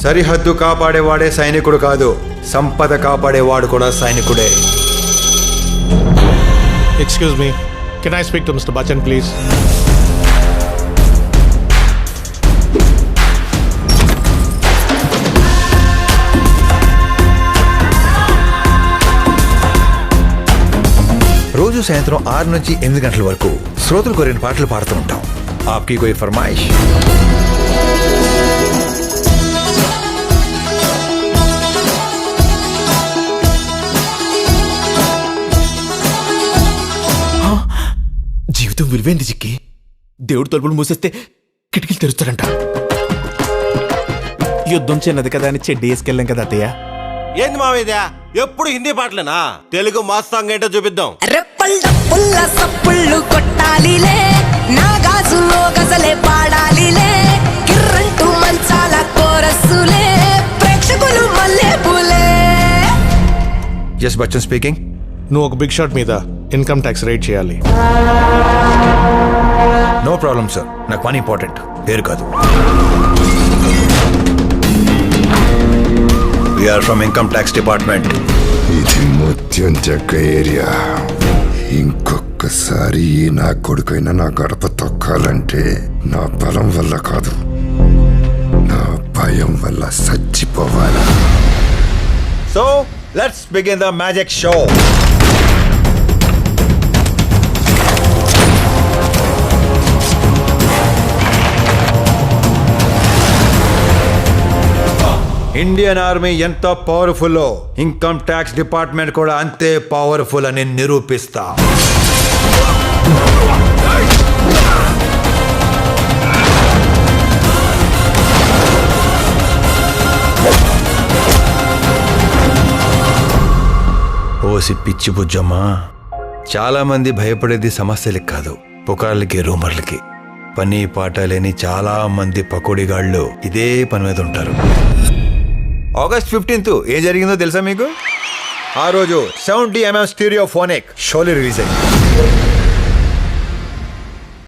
సరిహద్దు కాపాడేవాడే సైనికుడు కాదు, సంపద కాపాడేవాడు కూడా సైనికుడే. Excuse me, can I speak to mister Bachchan please? రోజు సాయంత్రం 6 నుంచి 8 గంటల వరకు శ్రోతలు కోరిన పాటలు పాడుతూ ఉంటాం. ఆప్కి కోయి ఫర్మాయిష్? జీవితం విలువైంది చిక్కి. దేవుడు తలుపులు మూసేస్తే కిటికీలు తెరుస్తారంట. యుద్ధం చిన్నది కదా అని చెడ్డి వేసుకెళ్ళాం కదా అత్తయ్య. ఏంది మావేదా ఎప్పుడు హిందీ పాటలేనా? తెలుగు మాస్ సాంగ్ ఏంటో చూపిద్దాం. రెప్పల్డప్పుల్ల సప్పుళ్ళు కొట్టాలిలే, నా గాజులో గజలే పాడాలిలే, కిర్రంటూ మంచాల కోరస్సులే, ప్రేక్షకులు మల్లె పూలే. Yes Bachchan speaking. నువ్వు ఒక బిగ్ షాట్ మీద ఇన్కమ్ ట్యాక్స్ రేట్ చేయాలి. నో ప్రాబ్లం సార్, నాకు పని ఇంపార్టెంట్, పేరు కాదు. We are from income tax department. ఇది ముత్యం చెక్క ఏరియా. ఇంకొకసారి నా కొడుకైనా నా గడప తొక్కాలంటే నా బలం వల్ల కాదు, నా భయం వల్ల చచ్చిపోవాలి. So, let's begin the magic show. Indian army ఎంత పవర్ఫుల్, ఇన్కమ్ ట్యాక్స్ డిపార్ట్మెంట్ కూడా అంతే పవర్ఫుల్ అని నిరూపిస్తా. ఓసి పిచ్చి బుజ్జమ్మా, చాలా మంది భయపడేది సమస్యలకి కాదు, పుకార్లకి, రూమర్లకి. పని పాట లేని చాలా మంది పకోడీగాళ్ళు ఇదే పని మీద ఉంటారు. ఆగస్ట్ 15th ఏం జరిగిందో తెలుసా మీకు? ఆ రోజు 70mm స్టీరియోఫోనిక్ షోలే రిలీజ్ అయింది.